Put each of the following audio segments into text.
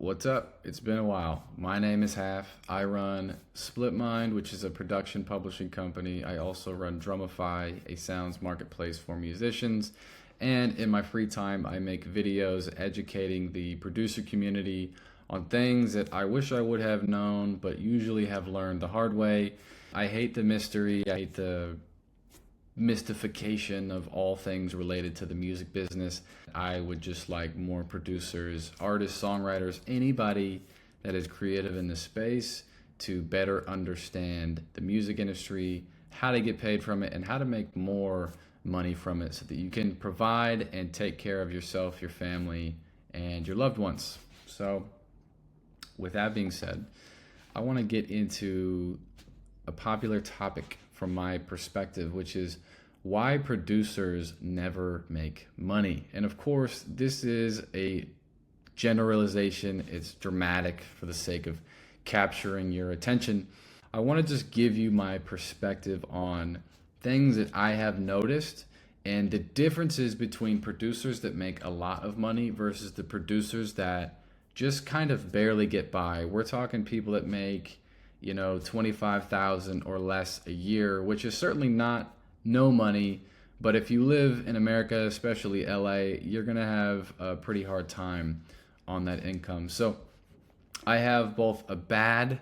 What's up? It's been a while. My name is Half. I run Split Mind, which is a production publishing company. I also run Drumify, a sounds marketplace for musicians. And in my free time, I make videos educating the producer community on things that I wish I would have known, but usually have learned the hard way. I hate the mystery. I hate the mystification of all things related to the music business. I would just like more producers, artists, songwriters, anybody that is creative in this space to better understand the music industry, how to get paid from it, and how to make more money from it so that you can provide and take care of yourself, your family, and your loved ones. So, with that being said, I want to get into a popular topic from my perspective, which is why producers never make money. And of course, this is a generalization. It's dramatic for the sake of capturing your attention. I want to just give you my perspective on things that I have noticed and the differences between producers that make a lot of money versus the producers that just kind of barely get by. We're talking people that make 25,000 or less a year, which is certainly not no money, but if you live in America, especially LA, you're gonna have a pretty hard time on that income. So I have both a bad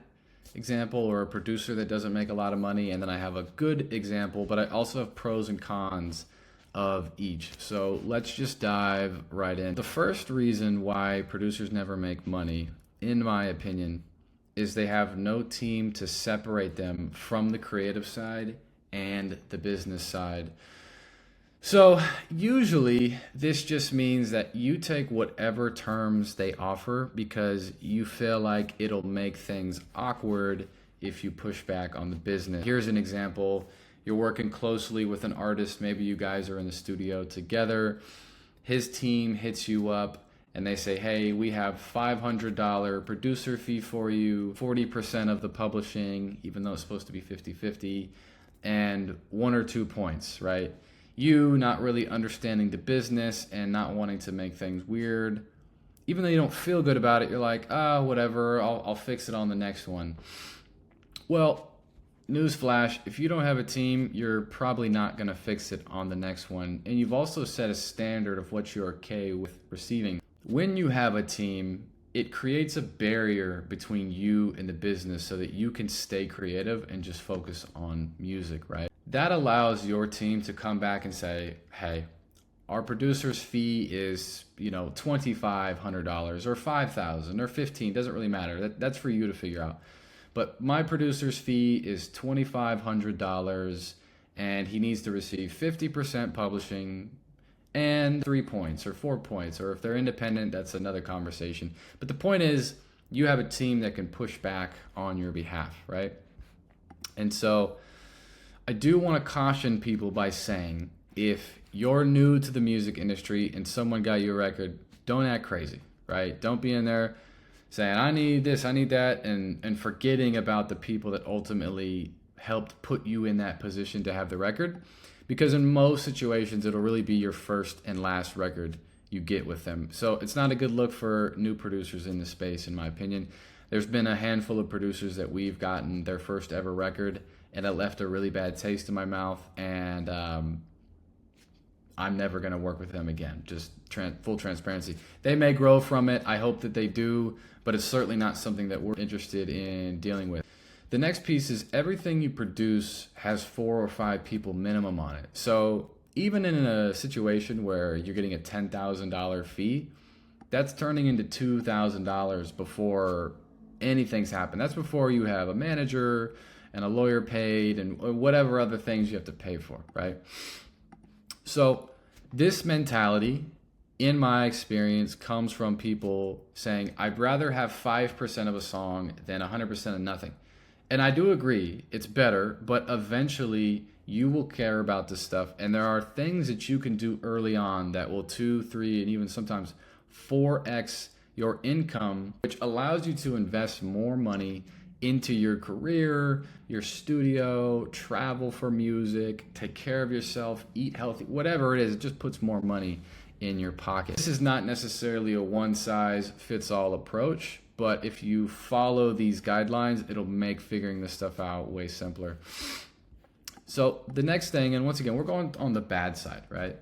example or a producer that doesn't make a lot of money, and then I have a good example, but I also have pros and cons of each. So let's just dive right in. The first reason why producers never make money, in my opinion, is they have no team to separate them from the creative side and the business side. So usually this just means that you take whatever terms they offer because you feel like it'll make things awkward if you push back on the business. Here's an example. You're working closely with an artist. Maybe you guys are in the studio together. His team hits you up and they say, hey, we have $500 producer fee for you, 40% of the publishing, even though it's supposed to be 50-50, and 1 or 2 points, right? You not really understanding the business and not wanting to make things weird. Even though you don't feel good about it, you're like, whatever, I'll fix it on the next one. Well, newsflash, if you don't have a team, you're probably not gonna fix it on the next one. And you've also set a standard of what you're okay with receiving. When you have a team, it creates a barrier between you and the business so that you can stay creative and just focus on music, right? That allows your team to come back and say, hey, our producer's fee is, $2,500 or $5,000 or $15,000, doesn't really matter. That's for you to figure out. But my producer's fee is $2,500 and he needs to receive 50% publishing and 3 points or 4 points, or if they're independent, that's another conversation. But the point is, you have a team that can push back on your behalf, right? And so I do want to caution people by saying, if you're new to the music industry and someone got you a record, don't act crazy, right? Don't be in there saying, I need this, I need that, and forgetting about the people that ultimately helped put you in that position to have the record. Because in most situations, it'll really be your first and last record you get with them. So it's not a good look for new producers in this space, in my opinion. There's been a handful of producers that we've gotten their first ever record, and it left a really bad taste in my mouth, and I'm never going to work with them again. Just full transparency. They may grow from it. I hope that they do, but it's certainly not something that we're interested in dealing with. The next piece is everything you produce has 4 or 5 people minimum on it. So even in a situation where you're getting a $10,000 fee, that's turning into $2,000 before anything's happened. That's before you have a manager and a lawyer paid and whatever other things you have to pay for, right? So this mentality, in my experience, comes from people saying, I'd rather have 5% of a song than 100% of nothing. And I do agree, it's better, but eventually you will care about this stuff. And there are things that you can do early on that will 2, 3, and even sometimes 4x your income, which allows you to invest more money into your career, your studio, travel for music, take care of yourself, eat healthy, whatever it is, it just puts more money in your pocket. This is not necessarily a one-size-fits-all approach, but if you follow these guidelines, it'll make figuring this stuff out way simpler. So the next thing, and once again, we're going on the bad side, right?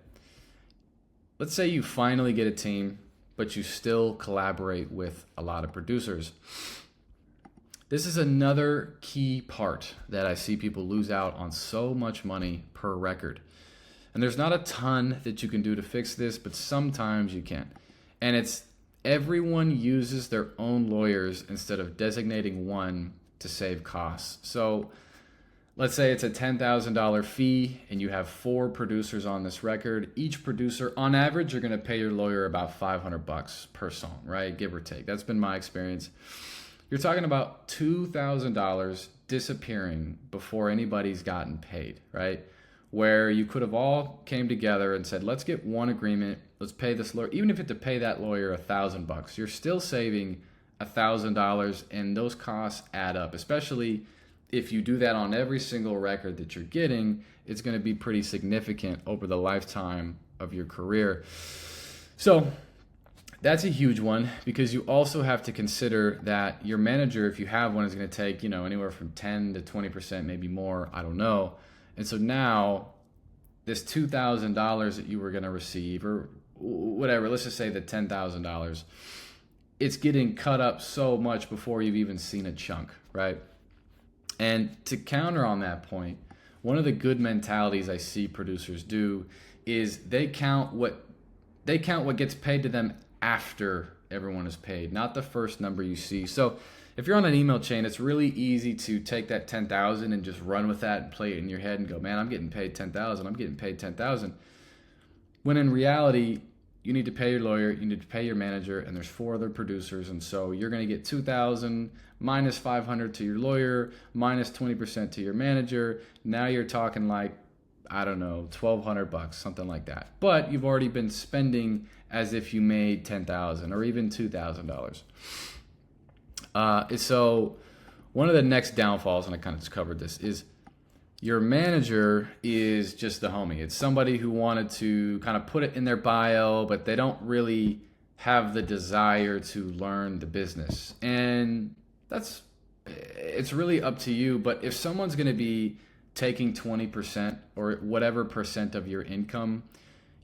Let's say you finally get a team, but you still collaborate with a lot of producers. This is another key part that I see people lose out on so much money per record. And there's not a ton that you can do to fix this, but sometimes you can. And it's everyone uses their own lawyers instead of designating one to save costs. So let's say it's a $10,000 fee and you have 4 producers on this record. Each producer, on average, you're gonna pay your lawyer about $500 per song, right? Give or take. That's been my experience. You're talking about $2,000 disappearing before anybody's gotten paid, right? Where you could have all came together and said, let's get one agreement, let's pay this lawyer. Even if you have to pay that lawyer $1,000, you're still saving $1,000, and those costs add up, especially if you do that on every single record that you're getting. It's going to be pretty significant over the lifetime of your career. So that's a huge one, because you also have to consider that your manager, if you have one, is going to take, anywhere from 10 to 20%, maybe more, I don't know. And so now this $2,000 that you were going to receive, or whatever, let's just say the $10,000, it's getting cut up so much before you've even seen a chunk, right? And to counter on that point, one of the good mentalities I see producers do is they count what gets paid to them after everyone is paid, not the first number you see. So if you're on an email chain, it's really easy to take that 10,000 and just run with that and play it in your head and go, man, I'm getting paid 10,000. I'm getting paid 10,000. When in reality, you need to pay your lawyer, you need to pay your manager, and there's 4 other producers. And so you're going to get 2,000 minus 500 to your lawyer, minus 20% to your manager. Now you're talking like, I don't know, $1,200, something like that. But you've already been spending as if you made 10,000 or even $2,000. So one of the next downfalls, and I kind of just covered this, is your manager is just the homie. It's somebody who wanted to kind of put it in their bio, but they don't really have the desire to learn the business. And it's really up to you. But if someone's going to be taking 20% or whatever percent of your income,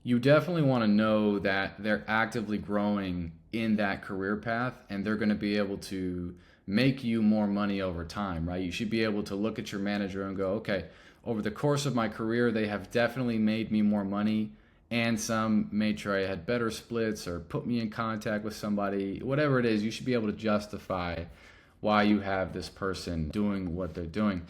you definitely want to know that they're actively growing in that career path, and they're going to be able to make you more money over time, right? You should be able to look at your manager and go, okay, over the course of my career, they have definitely made me more money, and some made sure I had better splits or put me in contact with somebody. Whatever it is, you should be able to justify why you have this person doing what they're doing.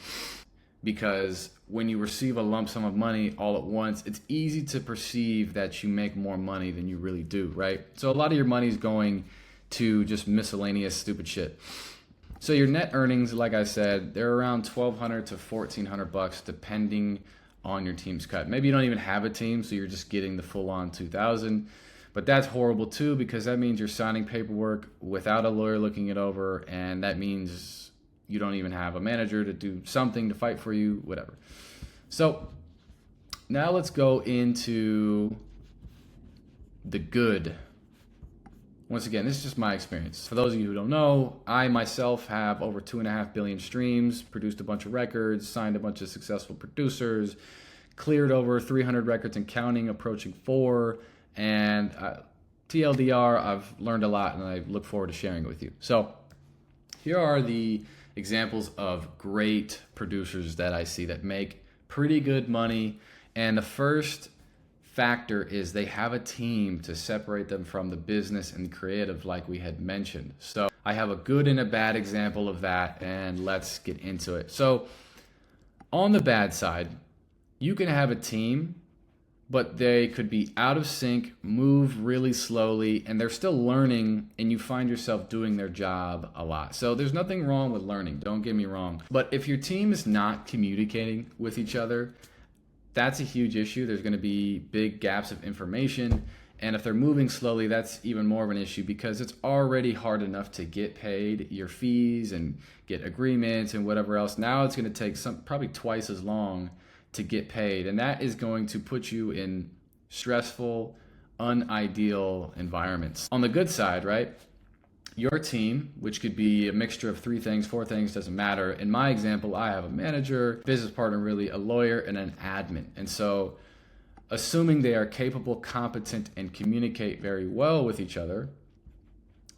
Because when you receive a lump sum of money all at once, it's easy to perceive that you make more money than you really do, right? So a lot of your money is going to just miscellaneous stupid shit. So your net earnings, like I said, they're around $1,200 to $1,400 depending on your team's cut. Maybe you don't even have a team, so you're just getting the full-on $2,000. But that's horrible too, because that means you're signing paperwork without a lawyer looking it over, and that means you don't even have a manager to do something to fight for you, whatever. So now let's go into the good. Once again, this is just my experience. For those of you who don't know, I myself have over 2.5 billion streams, produced a bunch of records, signed a bunch of successful producers, cleared over 300 records and counting, approaching 4. And TLDR, I've learned a lot, and I look forward to sharing it with you. So here are the examples of great producers that I see that make pretty good money. And the first factor is they have a team to separate them from the business and creative, like we had mentioned. So I have a good and a bad example of that, and let's get into it. So on the bad side, you can have a team, but they could be out of sync, move really slowly, and they're still learning, and you find yourself doing their job a lot. So there's nothing wrong with learning, don't get me wrong. But if your team is not communicating with each other, that's a huge issue. There's going to be big gaps of information. And if they're moving slowly, that's even more of an issue, because it's already hard enough to get paid your fees and get agreements and whatever else. Now it's going to take probably twice as long to get paid, and that is going to put you in stressful, unideal environments. On the good side, right? Your team, which could be a mixture of 3 things, 4 things, doesn't matter. In my example, I have a manager, business partner, really a lawyer, and an admin. And so assuming they are capable, competent, and communicate very well with each other,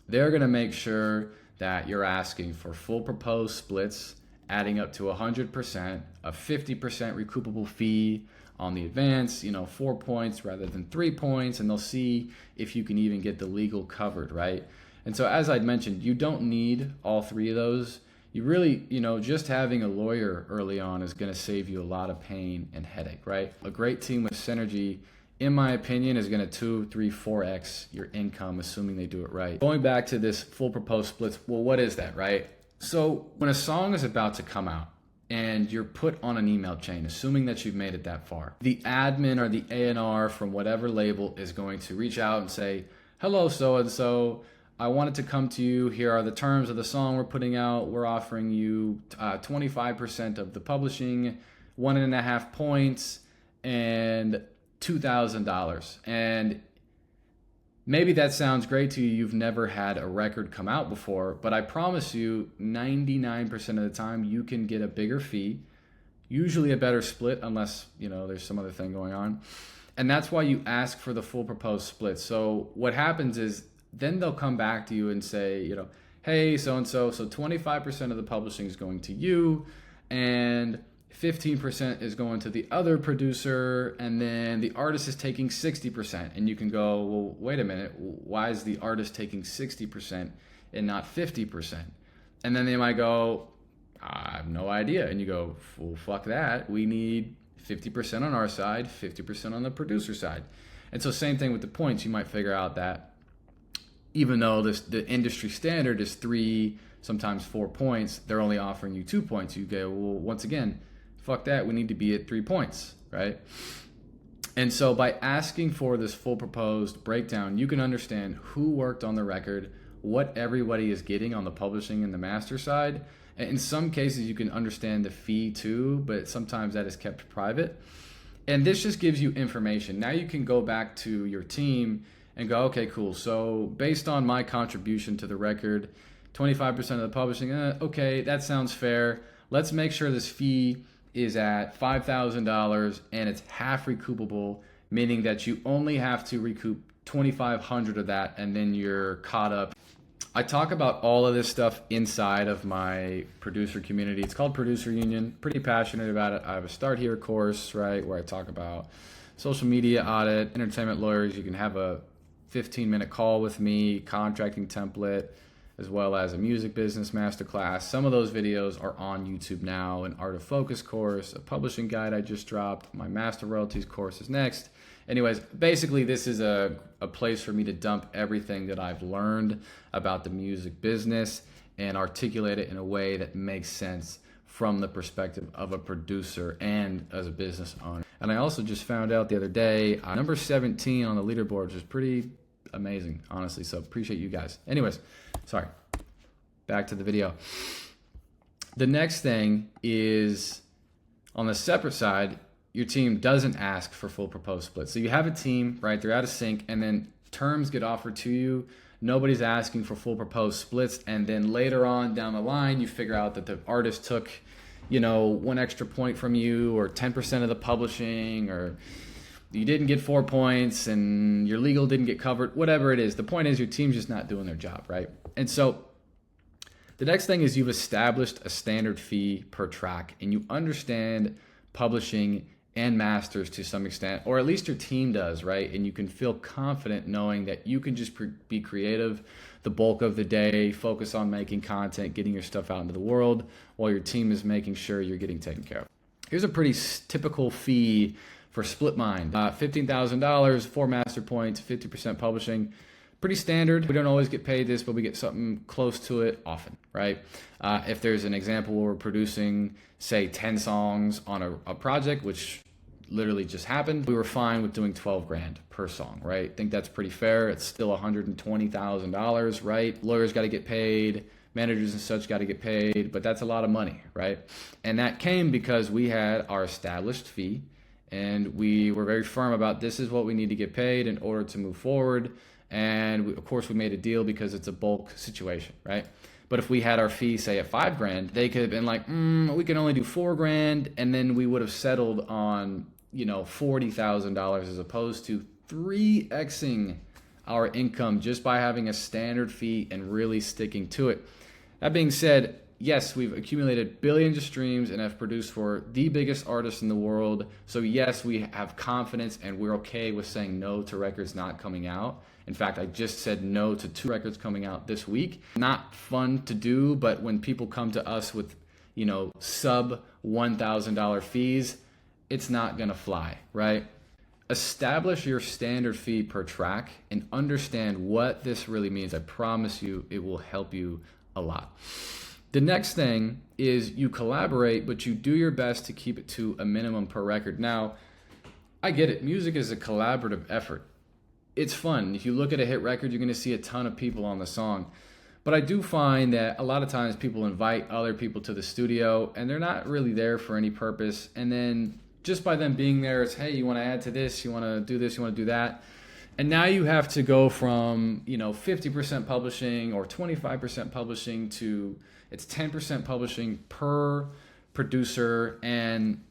they're going to make sure that you're asking for full proposed splits, adding up to 100%, a 50% recoupable fee on the advance, 4 points rather than 3 points, and they'll see if you can even get the legal covered, right? And so as I'd mentioned, you don't need all 3 of those. You really, just having a lawyer early on is going to save you a lot of pain and headache, right? A great team with synergy, in my opinion, is going to 2, 3, 4x your income, assuming they do it right. Going back to this full proposed splits, well, what is that, right? So when a song is about to come out and you're put on an email chain, assuming that you've made it that far, the admin or the A&R from whatever label is going to reach out and say, hello, so-and-so, I wanted to come to you. Here are the terms of the song we're putting out. We're offering you 25% of the publishing, 1.5 points, and $2,000. And maybe that sounds great to you. You've never had a record come out before, but I promise you 99% of the time you can get a bigger fee, usually a better split unless, there's some other thing going on. And that's why you ask for the full proposed split. So what happens is then they'll come back to you and say, hey, so-and-so, so 25% of the publishing is going to you and 15% is going to the other producer, and then the artist is taking 60%. And you can go, well, wait a minute, why is the artist taking 60% and not 50%? And then they might go, I have no idea. And you go, well, fuck that. We need 50% on our side, 50% on the producer side. And so same thing with the points. You might figure out that even though the industry standard is 3, sometimes 4 points, they're only offering you 2 points. You go, well, once again, fuck that. We need to be at 3 points, right? And so by asking for this full proposed breakdown, you can understand who worked on the record, what everybody is getting on the publishing and the master side. And in some cases, you can understand the fee too, but sometimes that is kept private. And this just gives you information. Now you can go back to your team and go, okay, cool. So based on my contribution to the record, 25% of the publishing, okay, that sounds fair. Let's make sure this fee is at $5,000 and it's half recoupable, meaning that you only have to recoup $2,500 of that and then you're caught up. I talk about all of this stuff inside of my producer community. It's called Producer Union. Pretty passionate about it. I have a Start Here course, right, where I talk about social media audit, entertainment lawyers. You can have a 15-minute call with me, contracting template, as well as a music business masterclass. Some of those videos are on YouTube now. An Art of Focus course, a publishing guide I just dropped, my master royalties course is next. Anyways, basically this is a place for me to dump everything that I've learned about the music business and articulate it in a way that makes sense from the perspective of a producer and as a business owner. And I also just found out the other day, number 17 on the leaderboard, which is pretty amazing, honestly. So appreciate you guys. Anyways, sorry, back to the video. The next thing is on the separate side, your team doesn't ask for full proposed splits. So you have a team, right? They're out of sync, and then terms get offered to you. Nobody's asking for full proposed splits. And then later on down the line, you figure out that the artist took, 1 extra point from you, or 10% of the publishing, or you didn't get 4 points and your legal didn't get covered, whatever it is. The point is your team's just not doing their job, right? And so the next thing is you've established a standard fee per track and you understand publishing and masters to some extent, or at least your team does, right? And you can feel confident knowing that you can just be creative the bulk of the day, focus on making content, getting your stuff out into the world, while your team is making sure you're getting taken care of. Here's a pretty typical fee for Split Mind. $15,000, 4 master points, 50% publishing. Pretty standard. We don't always get paid this, but we get something close to it often, right? If there's an example where we're producing, say, 10 songs on a project, which literally just happened, we were fine with doing 12 grand per song, right? I think that's pretty fair. It's still $120,000, right? Lawyers got to get paid, managers and such got to get paid, but that's a lot of money, right? And that came because we had our established fee and we were very firm about this is what we need to get paid in order to move forward. And of course we made a deal because it's a bulk situation, right? But if we had our fee, say at $5,000, they could have been like, we can only do $4,000. And then we would have settled on, $40,000 as opposed to 3xing our income just by having a standard fee and really sticking to it. That being said, yes, we've accumulated billions of streams and have produced for the biggest artists in the world. So yes, we have confidence and we're okay with saying no to records not coming out. In fact, I just said no to 2 records coming out this week. Not fun to do, but when people come to us with, sub $1,000 fees, it's not gonna fly, right? Establish your standard fee per track and understand what this really means. I promise you, it will help you a lot. The next thing is you collaborate, but you do your best to keep it to a minimum per record. Now, I get it. Music is a collaborative effort. It's fun. If you look at a hit record, you're going to see a ton of people on the song. But I do find that a lot of times people invite other people to the studio and they're not really there for any purpose. And then just by them being there, it's, hey, you want to add to this, you want to do this, you want to do that. And now you have to go from, 50% publishing or 25% publishing to it's 10% publishing per producer, and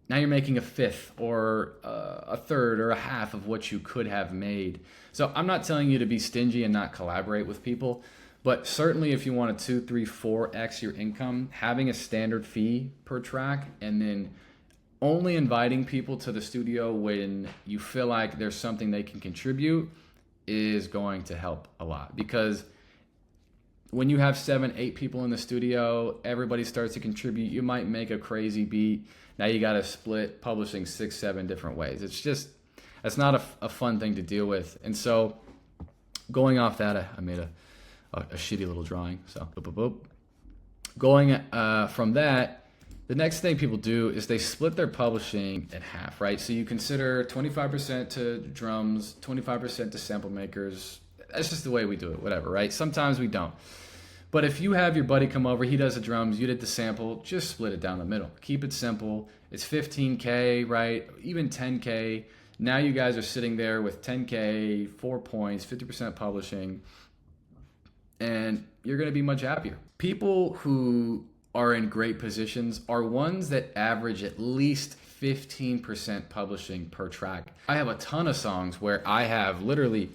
now you're making a fifth or a third or a half of what you could have made. So I'm not telling you to be stingy and not collaborate with people, but certainly if you want to 2, 3, 4x your income, having a standard fee per track and then only inviting people to the studio when you feel like there's something they can contribute is going to help a lot. Because when you have 7, 8 people in the studio, everybody starts to contribute. You might make a crazy beat. Now you got to split publishing 6, 7 different ways. It's not a fun thing to deal with. And so going off that, I made a shitty little drawing. So boop, boop, boop. Going from that, the next thing people do is they split their publishing in half, right? So you consider 25% to drums, 25% to sample makers. That's just the way we do it, whatever, right? Sometimes we don't. But if you have your buddy come over, he does the drums, you did the sample, just split it down the middle. Keep it simple. It's $15K, right? Even $10K. Now you guys are sitting there with $10K, 4 points, 50% publishing, and you're going to be much happier. People who are in great positions are ones that average at least 15% publishing per track. I have a ton of songs where I have literally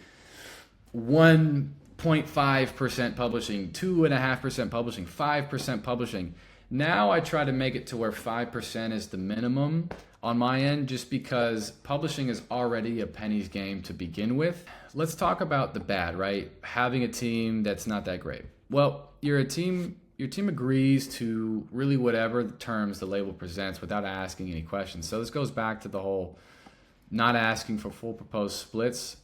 1.5% publishing, 2.5% publishing, 5% publishing. Now I try to make it to where 5% is the minimum on my end, just because publishing is already a penny's game to begin with. Let's talk about the bad, right? Having a team that's not that great. Well, your team agrees to really whatever the terms the label presents without asking any questions. So this goes back to the whole not asking for full proposed splits.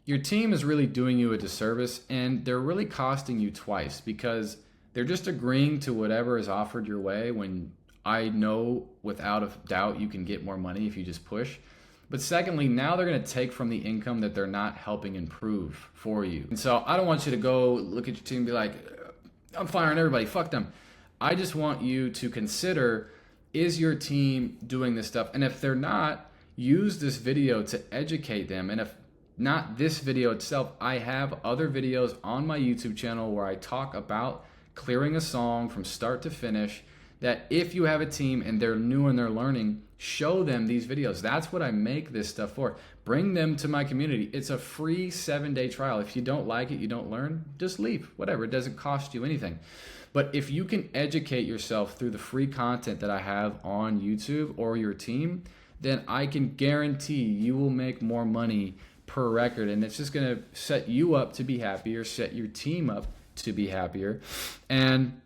Your team is really doing you a disservice, and they're really costing you twice, because they're just agreeing to whatever is offered your way when I know without a doubt you can get more money if you just push. But secondly, now they're going to take from the income that they're not helping improve for you. And so I don't want you to go look at your team and be like, I'm firing everybody, fuck them. I just want you to consider, is your team doing this stuff? And if they're not, use this video to educate them. And if not this video itself, I have other videos on my YouTube channel where I talk about clearing a song from start to finish, that if you have a team and they're new and they're learning, show them these videos. That's what I make this stuff for. Bring them to my community. It's a free 7-day trial. If you don't like it, you don't learn, just leave. Whatever, it doesn't cost you anything. But if you can educate yourself through the free content that I have on YouTube or your team, then I can guarantee you will make more money per record. And it's just gonna set you up to be happier, set your team up to be happier. And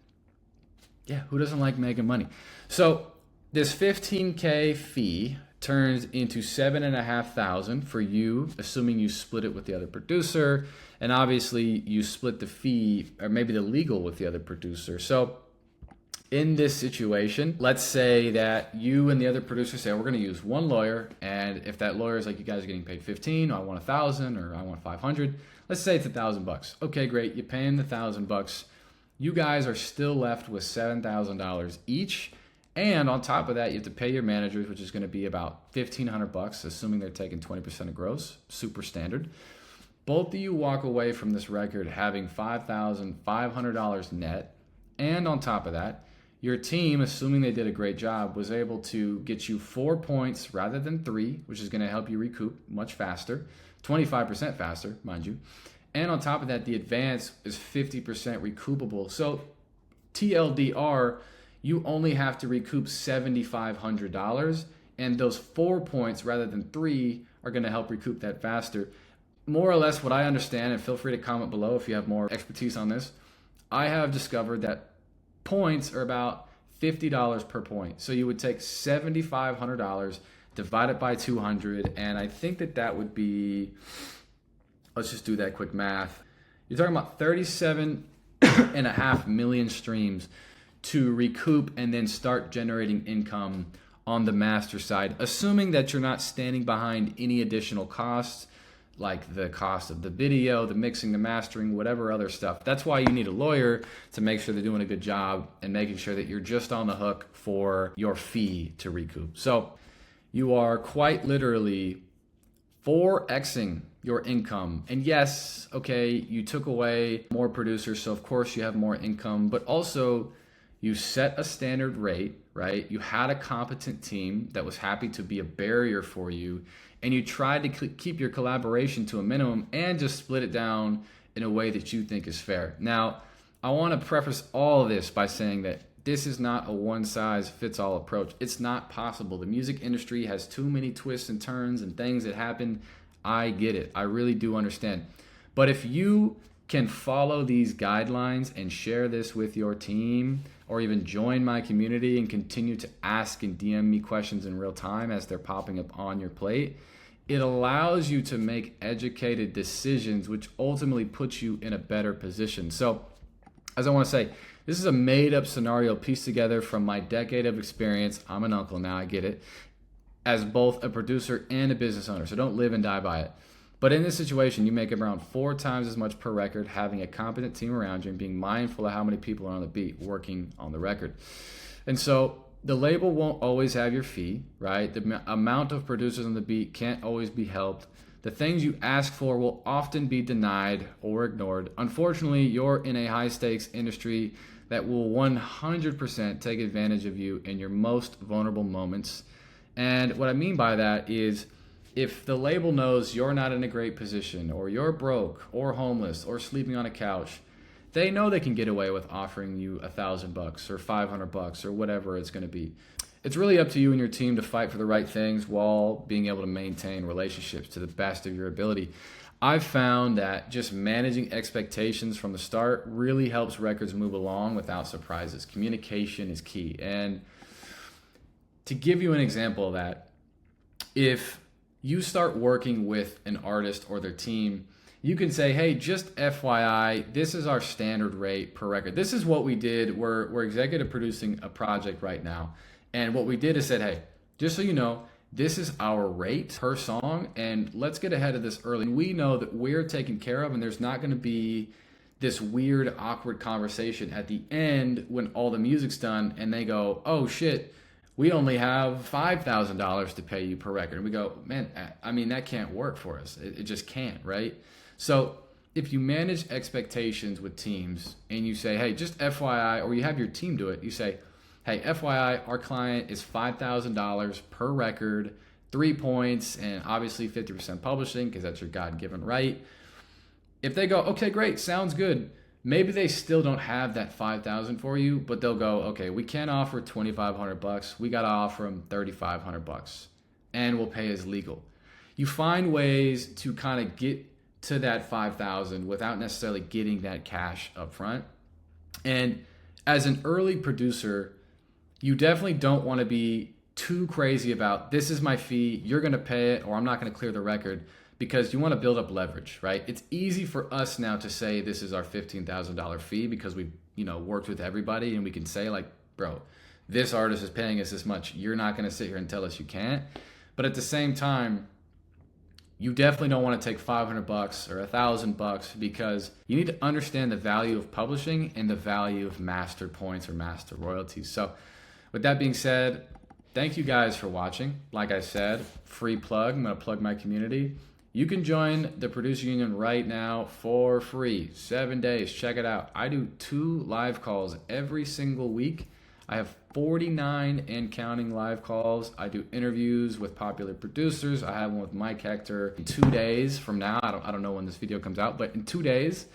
yeah, who doesn't like making money? So this $15K fee turns into $7,500 for you, assuming you split it with the other producer. And obviously you split the fee, or maybe the legal, with the other producer. So in this situation, let's say that you and the other producer say, we're going to use one lawyer. And if that lawyer is like, you guys are getting paid 15, I want 1,000, or I want 500. Let's say it's $1,000. Okay, great. You pay him the $1,000. You guys are still left with $7,000 each. And on top of that, you have to pay your managers, which is going to be about $1,500, assuming they're taking 20% of gross, super standard. Both of you walk away from this record having $5,500 net. And on top of that, your team, assuming they did a great job, was able to get you 4 points rather than 3, which is going to help you recoup much faster, 25% faster, mind you. And on top of that, the advance is 50% recoupable. So TLDR, you only have to recoup $7,500, and those 4 points rather than 3 are going to help recoup that faster. More or less what I understand, and feel free to comment below if you have more expertise on this, I have discovered that points are about $50 per point. So you would take $7,500, divide it by 200, and I think that would be, let's just do that quick math. You're talking about 37.5 million streams to recoup and then start generating income on the master side, assuming that you're not standing behind any additional costs, like the cost of the video, the mixing, the mastering, whatever other stuff. That's why you need a lawyer, to make sure they're doing a good job and making sure that you're just on the hook for your fee to recoup. So you are quite literally 4xing your income. And yes, okay, you took away more producers, so of course you have more income, but also you set a standard rate, right? You had a competent team that was happy to be a barrier for you, and you tried to keep your collaboration to a minimum and just split it down in a way that you think is fair. Now, I want to preface all of this by saying that this is not a one-size-fits-all approach. It's not possible. The music industry has too many twists and turns and things that happen. I get it. I really do understand. But if you can follow these guidelines and share this with your team, or even join my community and continue to ask and DM me questions in real time as they're popping up on your plate, it allows you to make educated decisions, which ultimately puts you in a better position. So, as I want to say, this is a made-up scenario pieced together from my decade of experience. I'm an uncle now, I get it, as both a producer and a business owner, so don't live and die by it. But in this situation, you make around 4 times as much per record, having a competent team around you and being mindful of how many people are on the beat working on the record. And so the label won't always have your fee, right? The amount of producers on the beat can't always be helped. The things you ask for will often be denied or ignored. Unfortunately, you're in a high-stakes industry that will 100% take advantage of you in your most vulnerable moments. And what I mean by that is, if the label knows you're not in a great position, or you're broke or homeless or sleeping on a couch, they know they can get away with offering you $1,000 or $500 or whatever it's going to be. It's really up to you and your team to fight for the right things while being able to maintain relationships to the best of your ability. I've found that just managing expectations from the start really helps records move along without surprises. Communication is key. And to give you an example of that, if you start working with an artist or their team, you can say, hey, just FYI, this is our standard rate per record. This is what we did. We're executive producing a project right now. And what we did is said, hey, just so you know, this is our rate per song, and let's get ahead of this early. We know that we're taken care of, and there's not going to be this weird, awkward conversation at the end when all the music's done and they go, oh shit, we only have $5,000 to pay you per record. And we go, man, I mean, that can't work for us. It just can't, right? So if you manage expectations with teams and you say, hey, just FYI, or you have your team do it, you say, hey, FYI, our client is $5,000 per record, 3 points, and obviously 50% publishing, because that's your God-given right. If they go, okay, great, sounds good, maybe they still don't have that $5,000 for you, but they'll go, okay, we can't offer $2,500. We got to offer them $3,500, and we'll pay as legal. You find ways to kind of get to that $5,000 without necessarily getting that cash up front. And as an early producer, you definitely don't want to be too crazy about, this is my fee, you're going to pay it, or I'm not going to clear the record, because you want to build up leverage, right? It's easy for us now to say this is our $15,000 fee because we've, worked with everybody, and we can say like, bro, this artist is paying us this much. You're not going to sit here and tell us you can't. But at the same time, you definitely don't want to take $500 or $1,000 because you need to understand the value of publishing and the value of master points or master royalties. So With that being said, thank you guys for watching. Like I said, free plug. I'm going to plug my community. You can join the Producer Union right now for free. 7 days. Check it out. I do 2 live calls every single week. I have 49 and counting live calls. I do interviews with popular producers. I have one with Mike Hector in 2 days from now. I don't know when this video comes out, but in 2 days,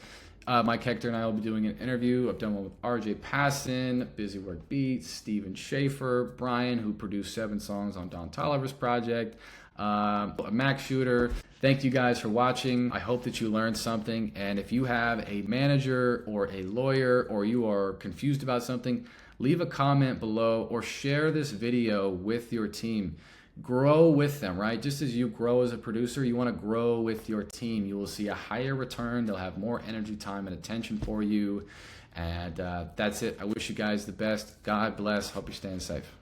Mike Hector and I will be doing an interview. I've done one with RJ Passon, Busy Work Beats, Steven Schaefer, Brian, who produced 7 songs on Don Toliver's project, Max Shooter. Thank you guys for watching. I hope that you learned something. And if you have a manager or a lawyer or you are confused about something, leave a comment below or share this video with your team. Grow with them, right? Just as you grow as a producer, you want to grow with your team. You will see a higher return. They'll have more energy, time, and attention for you. And that's it. I wish you guys the best. God bless. Hope you're staying safe.